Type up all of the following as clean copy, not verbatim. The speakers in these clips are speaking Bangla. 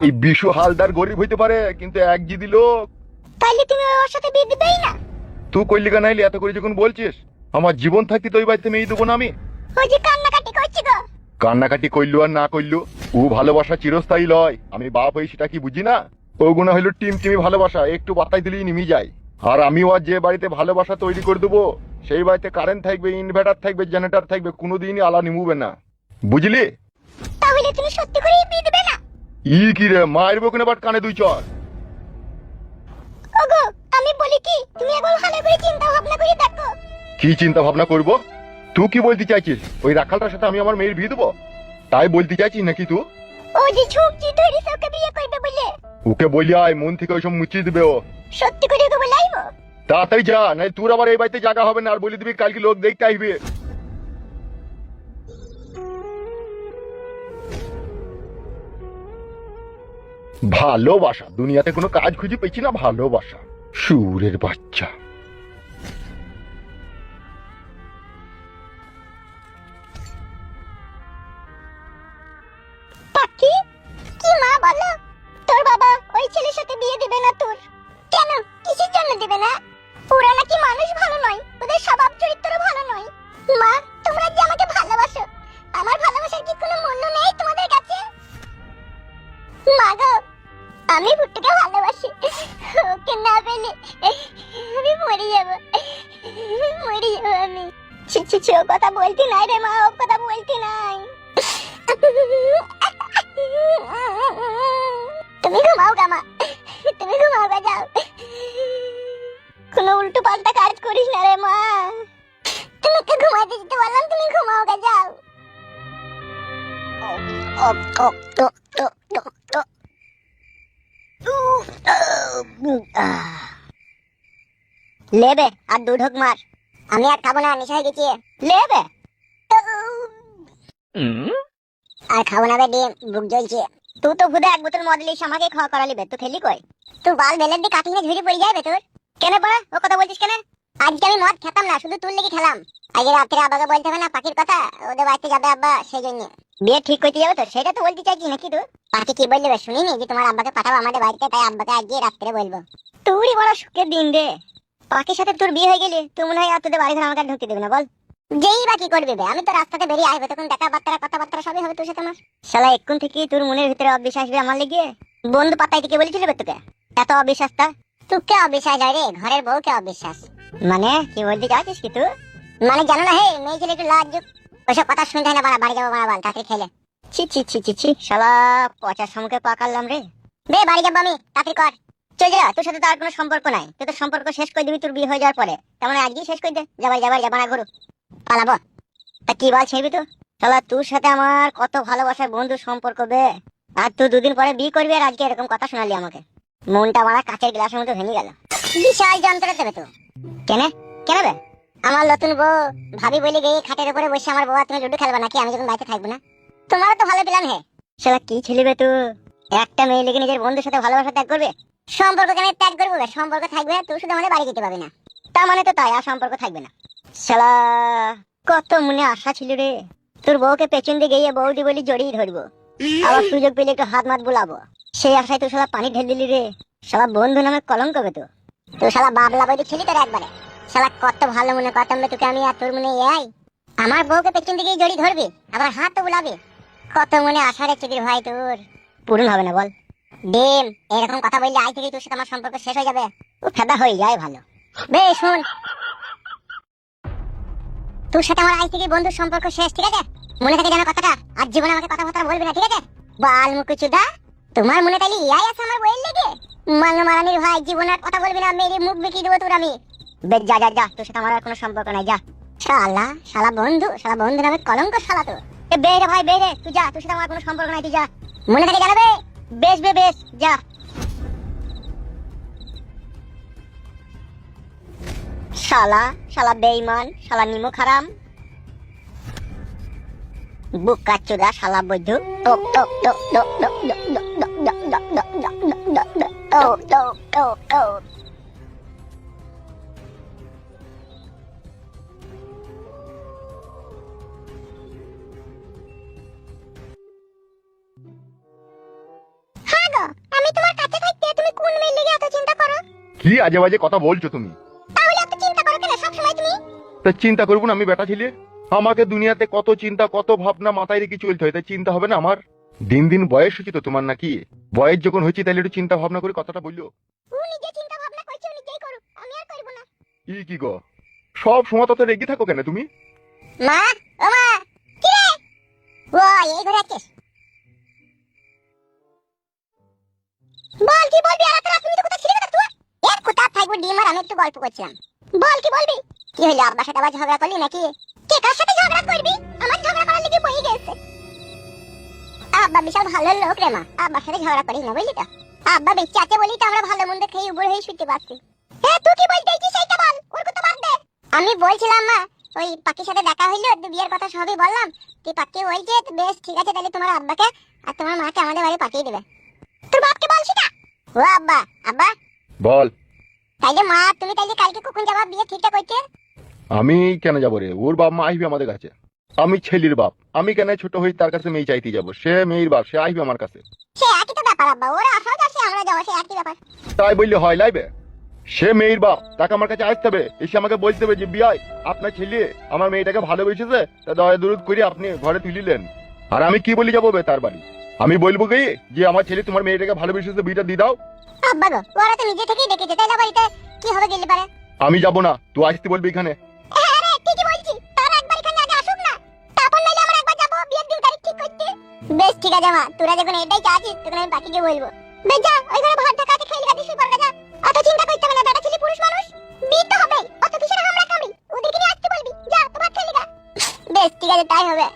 এই বিশু হালদার গরিব হইতে পারে, কিন্তু এক জিদি লোক। তাইলে তুমি ওর সাথে বিয়ে দিবেই না? তুই কইলি কেন এত করে যখন বলছিস? আমার জীবন থাকতে তো ওই বাড়িতে মেয়ে দেবো না আমি। ওই যে কান্নাকাটি করছি গো। কান্নাকাটি কইলু আর না কইলু, ও ভালোবাসা চিরস্থায়ী লয়। আমি বাপ হই সেটা কি বুঝি না? ওগুনা হইলো টিমি ভালোবাসা, একটু বাতাই দিলেই নিমি যায়। আর আমিও আর যে বাড়িতে ভালোবাসা তৈরি করে দেবো, সেই বাড়িতে কারেন্ট থাকবে, ইনভার্টার থাকবে, জেনারেটর থাকবে, কোনোদিনই আলা নিমুবে না, বুঝলি? তাহলে তুমি সত্যি করেই বিয়ে দিবে না? ই কি রে, মায়ের বকুনে বাট কানে দুই চর। ওগো, আমি বলি কি, তুমি একবার ভালো করে চিন্তা ভাবনা করে দেখো। কি চিন্তা ভাবনা করবো? তুই কি বলতে চাইছিস? ওই রাখালটার সাথে আমি আমার মেয়ের বিয়ে দেবো তাই বলতে চাইছিস নাকি তুই? ও যে ঝুঁকছি ধরিস ওকে বিয়ে করবে বলে। ওকে বলি আয়, মন থেকে ওইসব মুচিয়ে দিবে ও। সত্যি করে ওকে বলাইবো? তাড়াতাড়ি যা, নাই তোর আবার এই বাড়িতে জায়গা হবে না। আর বলে দিবি কালকে লোক দেখতে আসবে। ভালোবাসা, দুনিয়াতে কোনো কাজ খুঁজে পেয়েছি না। ভালোবাসা, সুরের বাচ্চা। পাখি, কি মা বলো? তোর বাবা ওই ছেলের সাথে বিয়ে দিবে না তোর? কেন, কিসের জন্য দিবে না? ওরা নাকি মানুষ ভালো নয়, ওদের স্বভাব চরিত্র ভালো নয়। মা, তোমরা যে আমাকে ভালোবাসো, আমার ভালোবাসার কি কোনো মূল্য নেই তোমাদের কাছে? মা গো, আমি ভুট্টুকে ভালোবাসি। ওকে না পেলে আমি মরে যাবো, মরে যাবো আমি। ছি ছি ছি, ও কথা বলতি নাই রে মা, ও কথা বলতি নাই। তুমি ঘুমাও গা মা, তুমি ঘুমাও গা, যাও। কোনো উল্টো পাল্টা কাজ করিস না রে মা। তুমি তো ঘুমাইতে যেতে বললাম, তুমি ঘুমাও গা, যাও। লেবে আর দুধ হোক মার, আমি আর খাবো না, নেশা হয়ে গেছি। লেবে আর খাবো না বে, ডিম বুক জ্বলছে। তুই তো খুদে এক বোতল মদ লিস আমাকে খাওয়া করালি বে, তুই খেলি কই? তুই বাল বেলের দিয়ে কাটিয়ে ঝুড়ি পড়ে যাবে তোর। কেন পড়া ও কথা বলছিস কেন? আজকে আমি মদ খেতাম না, শুধু তোর লেগে খেলাম। আজকে রাত্রে আব্বাকে বলতে হবে না পাখির কথা, ওদের বাড়িতে যাবে আব্বা, সেই জন্য। বিয়ে ঠিক করতে যাবে তো, সেটা তো বলতে চাইছি নাকি তুই? পাখি কি বললে শুনিনি যে তোমার আব্বাকে পাঠাবো আমাদের বাড়িতে, তাই আব্বাকে আজকে রাত্রে বলবো। তুই বড় সুখের দিন রে, পাখির সাথে তোর বিয়ে হয়ে গেলে তুই মনে হয় আর তোদের বাড়ি ঘর আমাকে ঢুকতে দেবে না বল? যেই বা কি করবি বে, আমি তো রাস্তাতে বেরিয়ে আসবো, তখন দেখা বার্তা কথাবার্তা সবই হবে তোর সাথে আমার। শালা এক্ষুন থেকে তোর মনের ভিতরে অবিশ্বাস আসবে আমার লেগে? বন্ধু পাতাই থেকে বলেছিল বে তোকে এত অবিশ্বাস? তা তোকে অবিশ্বাস হয় রে, ঘরের বউকে অবিশ্বাস মানে কি বলতে চাইছিস কি তুই? মানে জানো না হে, মেয়ে ছেলে একটু লাজ্জুক, ওইসব কথা শুনতে হয় না, বাড়ি যাবো বাড়া, বাল তাড়াতাড়ি খেলে। ছি ছি ছি ছি ছি, শালা পচার সম্মুখে পাকালাম রে। বে বাড়ি যাবো আমি, তাড়াতাড়ি কর। চল যা, তোর সাথে তো আর কোনো সম্পর্ক নাই, তুই তো সম্পর্ক শেষ করে দিবি তোর বিয়ে হয়ে যাওয়ার পরে। তেমন আজকেই শেষ করে দে, যাবার যাবা না ঘুরু পালাবো। তা কি বল ছেড়বি তো? শালা তোর সাথে আমার কত ভালোবাসার বন্ধু সম্পর্ক বে, আর তুই দুদিন পরে বিয়ে করবি আর আজকে এরকম কথা শোনালি আমাকে। মনটা আমার কাঁচের গ্লাসের মতো ভেঙে গেল। বিশাল যন্ত্রণা দেবে তো। কেন কেন বে? আমার নতুন বউ ভাবি বলে গিয়ে খাটের উপরে বসে আমার বউ তুমি লুডু খেলবা নাকি আমি যখন বাড়িতে থাকবো না? তোমারও তো ভালো প্ল্যান হে। শালা কি ছেলেবে তুই, একটা মেয়ে লেগে নিজের বন্ধুর সাথে ভালোবাসা ত্যাগ করবে? সম্পর্ক কেন ত্যাগ করবো? সম্পর্ক থাকবে, তুই শুধু আমাদের বাড়ি যেতে পারবি না। তার মানে তো তাই, আর সম্পর্ক থাকবে না। শালা কত মনে আশা ছিল রে, তোর বউকে পেছন দিয়ে গিয়ে বউদি বলি জড়িয়ে ধরবো, আবার সুযোগ পেলে একটু হাত মাত বুলাবো, সেই আশায় তুই শালা পানি ঢেল দিলি রে। শালা বন্ধু নামে কলঙ্ক হবে তো। তুই শালা বাবলা বইটি ছিলি তোর একবারে। শালা কত ভালো মনে করতাম তোকে আমি, আর তোর মনে এই আমার বউকে পেছন দিকে জড়িয়ে ধরবি, আবার হাত তো বুলাবি। কত মনে আশা রে চিদির ভাই, তোর পূরণ হবে না বল? ডিম এরকম কথা বললে আজ থেকে তোর সাথে আমার সম্পর্ক শেষ হয়ে যাবে, ও ফেদা হয়ে যায় ভালো। বে শোন, তোর সাথে আমার আজ থেকে বন্ধুর সম্পর্ক শেষ, ঠিক আছে? মনে থাকে যেন কথাটা, আর জীবনে আমাকে কথাবার্তা বলবি না, ঠিক আছে? বাল মুকুচুদা, তোমার মনে তাইলে ইয়াই আছে আমার বইয়ের লেগে? মাংলা মারানির ভাই, জীবনে আর কথা বলবি না, মেরে মুখ বেঁকিয়ে দেবো তোর আমি। বেশ যা যা যা, তোর সাথে আমার আর কোনো সম্পর্ক নাই, যা। শালা শালা বন্ধু নামে কলঙ্ক শালা তো। এ বেরে ভাই বেরে, তুই যা, তোর সাথে আমার কোনো সম্পর্ক নাই, তুই যা। মনে থাকে জানাবে, বেশ বেশ যা। শালা শালা বেঈমান, শালা নিমক হারাম, বুকা চোদা, শালা বৈধ। টোক টোক টোক টোক টোক টোক টোক টোক টোক টোক টোক টোক টোক টোক টোক টোক। হ্যাঁ গো, কি আজে বাজে কথা বলছো তুমি? তাহলে এত চিন্তা করো কেন সব সময় তুমি? তা চিন্তা করবো না আমি বেটা ছেলে? আমাকে দুনিয়াতে কত চিন্তা কত ভাবনা মাথায় রেখে চলতে হয়, তাই চিন্তা হবে না আমার? দিন দিন বয়স হচ্ছে তো তোমার নাকি? বয়স যখন হয়েছে তাহলে একটু চিন্তা ভাবনা করে কথাটা বললো। ও নিজে চিন্তা ভাবনা করছে, ও নিজেই করুক, আমি আর করব না। কি গো, সব সময় তত রেগে থাকো কেন তুমি? মা, ও মা, কি রে? ও এই ঘরে আছিস? বল কি বলবি? আর রাত তুমি তো কোথা ছিলি কোথা তুই? এক কোথা থাকবো ডিম, আর আমি একটু গল্প করছিলাম। বল কি বলবি? কি হইলো, আব্বার সাথে আবার ঝগড়া করলি নাকি? কে কার সাথে ঝগড়া করবি? আমার ঝগড়া করার লাগি বই গেছে। আব্বা বিশাল ভালো লোক রে মা, আব্বার সাথে ঝগড়া করিস না বুঝলি তো? আব্বা বেঁচে আছে বলি তো আমরা ভালো মন্দ খেয়ে উপর হয়ে শুতে পারছি। হ্যাঁ তুই কি বলতে চাইছিস সেইটা বল, ওর কথা বাদ দে। আমি বলছিলাম মা, ওই পাখির সাথে দেখা হইলো, তুই বিয়ের কথা সবই বললাম। তুই পাখি বলছে বেশ ঠিক আছে, তাহলে তোমার আব্বাকে আর তোমার মাকে আমাদের বাড়ি পাঠিয়ে দেবে। তোর বাপকে বলছি না? ও আব্বা, আব্বা বল। তাইলে মা তুমি তাইলে কালকে কখন যাবা বিয়ে ঠিকঠাক করতে? আমি কেন যাবো রে? ওর বাপ মা আসবে আমাদের কাছে। আমি ছেলের বাপ, আমি কেন ছোট হই তার কাছে মেয়ে চাইতে যাবো? সে মেয়ের বাপ, সে আসবে আমার কাছে। সে একই তো ব্যাপার আব্বা, ওরা আসাও যাচ্ছে আমরা যাওয়া, সে একই ব্যাপার। তাই বললে হয় লাইবে? সে মেয়ের বাপ, তাকে আমার কাছে আসতে হবে, এসে আমাকে বলতে হবে যে বিয়াই আপনার ছেলে আমার মেয়েটাকে ভালোবেসেছে, তা দয়া দরুদ করে আপনি ঘরে তুলিলেন। আর আমি কি বলি যাবো বে তার বাড়ি? আমি বলবো কি যে আমার ছেলে তোমার মেয়েটাকে ভালোবেসেছে, বিয়েটা দিয়ে দাও? আব্বা গো, ওরা তো নিজে থেকেই ডেকেছে, তাইলে বাড়িতে কি হবে গেলে পারে? আমি যাবো না, তুই আসতে বলবি এখানে। হ্যাঁ রে, ঠিকই বলছি, তারা একবার এখানে আগে আসুক না, তারপর নাইলে আমরা একবার যাবো বিয়ের দিন তারিখ ঠিক করতে। বেশ ঠিক আছে মা, তোরা যখন এটাই চাচ্ছিস তখন আমি বাকিকে বলবো। বেশ যা, ওই ঘরে ভাত ঢাকা আছে, খেয়ে গাদি শুয়ে পড় যা। অত চিন্তা করতে হবে না, বেটা ছেলে পুরুষ মানুষ, বিয়ে তো হবেই, অত কিসের হামলা কামি? ওদেরকে নিয়ে আসতে বলবি, যা তো ভাত খেয়ে গা। বেশ ঠিক আছে, তাই হবে।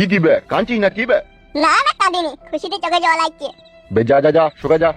ই কি বে, কাঁদছিস না কি বে? না না কাঁদিনি, খুশিতে চোখে জল আসছে। বে যা যা যা, শোকা যা।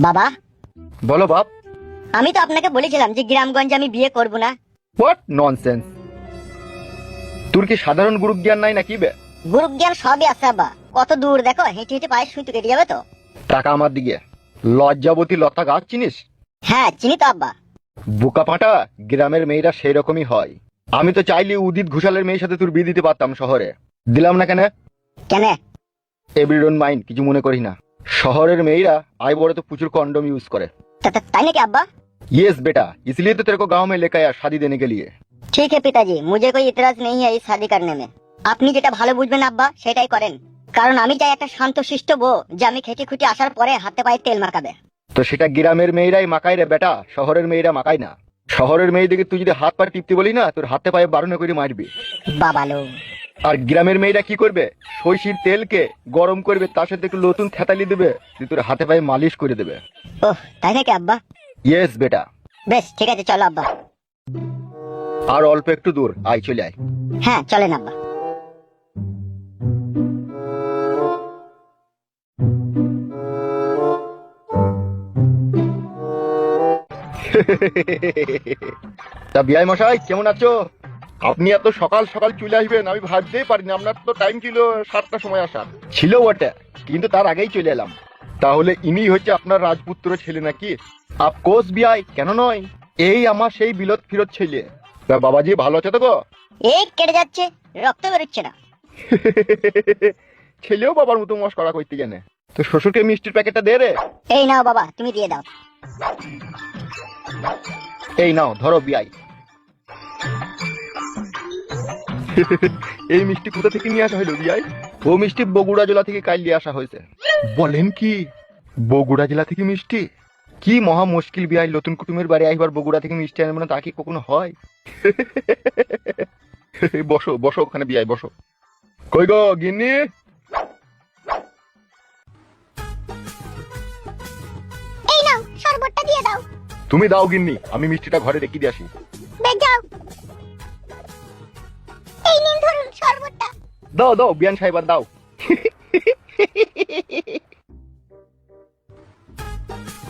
বাবা, বলো বাপ। আমি তো আপনাকে বলেছিলাম যে গ্রামগঞ্জে আমি বিয়ে করব না। What nonsense! তোর কি সাধারণ গুরু জ্ঞান নাই নাকি বে? গুরু জ্ঞান সবই আছে বাবা, কত দূর দেখো, হেঁটে হেঁটে পায়ে সুতো কেটে যাবে তো। টাকা আমার দিকে। লজ্জাবতী লতা গাছ চিনিস? হ্যাঁ চিনি তো আব্বা। বোকা পাটা, গ্রামের মেয়েরা সেই রকমই হয়। আমি তো চাইলে উদিত ঘোষালের মেয়ের সাথে তোর বিয়ে দিতে পারতাম শহরে। দিলাম না কেন? কেন? এভরি ডোন্ট মাইন্ড, কিছু মনে করি না। শহরের মেয়েরা আই বড় তো প্রচুর কন্ডম ইউজ করে। ताई नाকি अब्बा? यस बेटा, इसलिए तो तेरे को गांव में लेकर आया शादी देने के लिए। ठीक है पिताजी, मुझे कोई इतराज नहीं है इस शादी करने में। আপনি যেটা ভালো বুঝবেন আব্বা সেটাই করেন, কারণ আমি চাই একটা শান্তশিষ্ট বউ যে আমি খেটে খুঁটি আসার পরে হাতে পায়ে তেল মাখাবে। তো সেটা গ্রামের মেয়েরাই মাখায় রে বেটা, শহরের মেয়েরা মাখায় না। শহরের মেয়েদেরকে তুই যদি হাত পা টিপতে বলি না, তোর হাতে পায়ে বারণ করে মারবি। বাবালো। আর গ্রামের মেয়েরা কি করবে? সইষির তেলকে গরম করবে, তার সাথে একটু নতুন থেতালি দেবে, তুই তোর হাতে পায়ে মালিশ করে দেবে। ওহ তাই নাকি আব্বা? ইয়েস বেটা। বেশ ঠিক আছে, চলো আব্বা। আর অল্প একটু দূর, আয় চলে আয়। হ্যাঁ চলেন আব্বা। তা বিআই মশাই কেমন আছো? আপনি এত সকাল সকাল চলে আসবেন আমি ভাবতেই পারিনি। আপনার তো টাইম ছিল 7টার সময় আসার, ছিল ওটা, কিন্তু তার আগেই চলে এলাম। তাহলে ইনি হচ্ছে আপনার রাজপুত্র ছেলে নাকি? আফকোর্স বিআই, কেন নয়, এই আমার সেই বিলত ফিরত ছেলে। তা বাবাজি ভালো আছে তো গো? এই কেটে যাচ্ছে, রক্ত বেরোচ্ছে না। ছেলেও বাবার মতো মস্করা করতে জানে। তো শ্বশুরকে মিষ্টির প্যাকেটটা দে রে। এই নাও বাবা, তুমি দিয়ে দাও। এই নাও ধরো বিয়াই। এই মিষ্টি কোথা থেকে নিয়ে আসা হলো বিয়াই? ও মিষ্টি বগুড়া জেলা থেকে কাল নিয়ে আসা হয়েছে। বলেন কি? বগুড়া জেলা থেকে মিষ্টি? কি মহা মুশকিল বিয়াই, নতুন কুটুমের বাড়ি আইবার বগুড়া থেকে মিষ্টি আনবে না, তা কি কখনো হয়? বসো বসো ওখানে বিয়াই বসো। কই গো গিন্নি? এই নাও শরবতটা দিয়ে দাও। তুমি দাও গিন্নি, আমি মিষ্টিটা ঘরে রেখে দিয়ে আসি। বেশ যাও। এই নিন ধরুন শরবতটা। দাও দাও বিয়ান সাহেব দাও।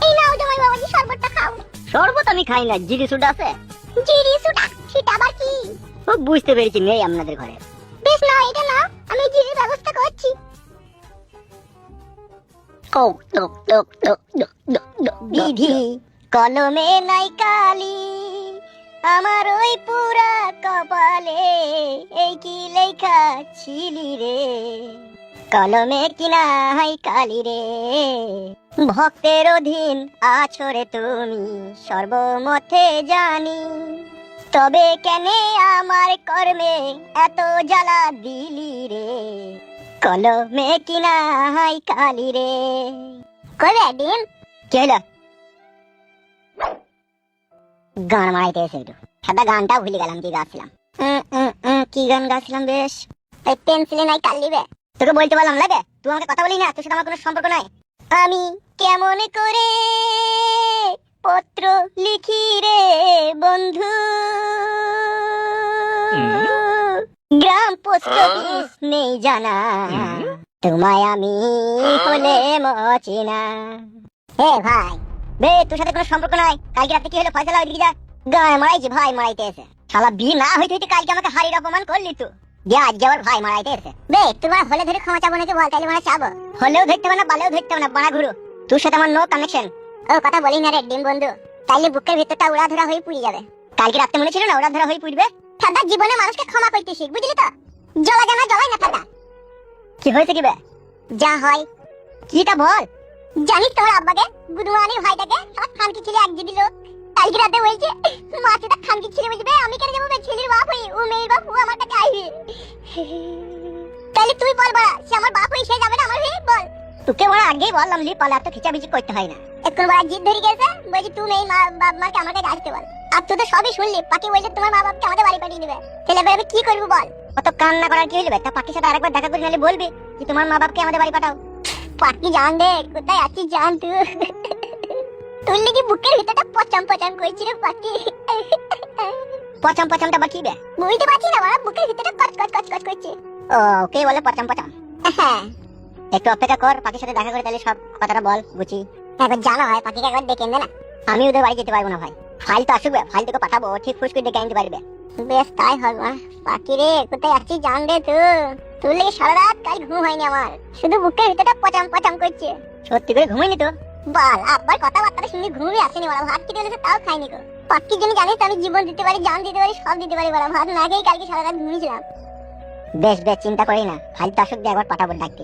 এই নাও জামাই বাবাজি শরবতটা খাও। শরবত আমি খাই না, জিরি সুডা আছে। জিরি সুটা সেটা আবার কি? ও বুঝতে পেরেছি, নেই আপনাদের ঘরে। বেশ না এটা নাও, আমি জিরির ব্যবস্থা করছি। ও টক টক টক টক টক টক। বিধি কলমে নাই কালি, আমার ওই পুরা কপালে এই কি লেখা ছিলি রে, কলমে কি নাই কালি রে, ভক্তের অধীন আছো রে তুমি সর্বমতে জানি, তবে কেনে আমার কর্মে এত জ্বালা দিলি রে, কলমে কি নাই কালি রে। কবে ডিম কি হলো? গান মারাইতে এসে একটু সাদা গানটা ভুলে গেলাম কি গাছিলাম। কি গান গাছিলাম বেশ? এই পেন্সিলে নাই কাল লিবে। তোকে বলতে বললাম লাগে, তুই আমাকে কথা বলি না, তোর সাথে আমার কোনো সম্পর্ক নাই। আমি কেমন করে পত্র লিখি রে বন্ধু, গ্রাম পোস্ট অফিস নেই জানা, তোমায় আমি হলে মচিনা। হে ভাই বে, তোর সাথে কোনো সম্পর্ক নাই। কালকে রাতে কি হলো ফয়সালা, ওইদিকে যা। গায়ে মারাইছি ভাই মারাইতে এসে। শালা বিয়ে না হইতে হইতে কালকে আমাকে হারির অপমান করলি তুই। যে আজকে আবার ভাই মারাইতে এসে। বে তোমার হলে ধরে ক্ষমা চাবো নাকি বল, তাইলে মানে চাবো। হলেও ধরতে হবে না, বালেও ধরতে হবে না, বাড়া ঘুরো। তোর সাথে আমার নো কানেকশন। ও কথা বলি না রে ডিম বন্ধু, তাইলে বুকের ভিতরটা উড়া ধরা হয়ে পুড়ে যাবে। কালকে রাতে মনে ছিল না উড়া ধরা হয়ে পুড়বে? ঠান্ডা জীবনে মানুষকে ক্ষমা করতে শিখ, বুঝলি তো? জ্বলা জানা জ্বলাই না ঠান্ডা। কি হয়েছে কি বে? যা হয় কিটা বল। জানিস তোমার আব্বাকে, গুদুয়ানির ভাইটাকে সব খানকি ছেলে এক জিবি লোক কালকে রাতে বলছে মাছেটা খানকি ছেলে বলবে, আমি কেন যাবো? ছেলের বাপ হই, ও মেয়ের বাপ, ও আমার কাছে আইবে। তাহলে তুই বল বাড়া, সে আমার বাপ হই, সে যাবে না আমার হয়ে? বল। তোকে বড় আগেই বললাম লি পালা তো খিচাবিচি করতে হয় না। এখন বড় জিদ ধরে গেছে, বলছি তুমি এই বাপ মাকে আমার কাছে আসতে বল। আর তুই তো সবই শুনলি, পাখি বলছে তোমার মা বাপকে আমাদের বাড়ি পাঠিয়ে দেবে। ছেলে আমি কি করবো বল? অত কান্না করার কি হইবে? তা পাখির সাথে আরেকবার দেখা করে নিলে বলবি যে তোমার মা বাপকে আমাদের বাড়ি পাঠাও। পাখি জান দে কোথায় আছিস, জান তুই। তোর লেগে বুকের ভিতরটা পচাম পচাম করছি রে পাখি। পচাম পচামটা বা কি বে? বুঝতে পারছি না বাবা, বুকের ভিতরটা কচ কচ কচ কচ করছে। ও কে বলে পচাম পচাম? হ্যাঁ একটু অপেক্ষা কর, পাখির সাথে দেখা করে তাহলে সব কথাটা বল বুঝি। একবার জানা হয় পাখিকে একবার ডেকে এনে না। আমি ওদের বাড়ি যেতে পারবো না ভাই, ফাইল তো আসবে, ফাইল তোকে পাঠাবো, ঠিক ফুস করে ডেকে আনতে পারবে। বেশ তাই হবে। পাখি রে কোথায় আছিস জান রে তুই? তোর লেগে সারা রাত কাল ঘুম হয়নি আমার, শুধু বুকের ভিতরটা পচাম পচাম করছে। সত্যি করে ঘুমাইনি তো? বাল আব্বার কথাবার্তা শুনে ঘুমই আসেনি বলা, ভাত খেতে হলেছে তাও খাইনি গো। পাখির জন্য জানিস আমি জীবন দিতে পারি, জান দিতে পারি, সব দিতে পারি বলা, ভাত না খেয়ে কালকে সারা রাত ঘুমিয়েছিলাম। বেশ বেশ চিন্তা করি না, ফাইল তো আসুক দিয়ে একবার পাঠাবো ডাকতে।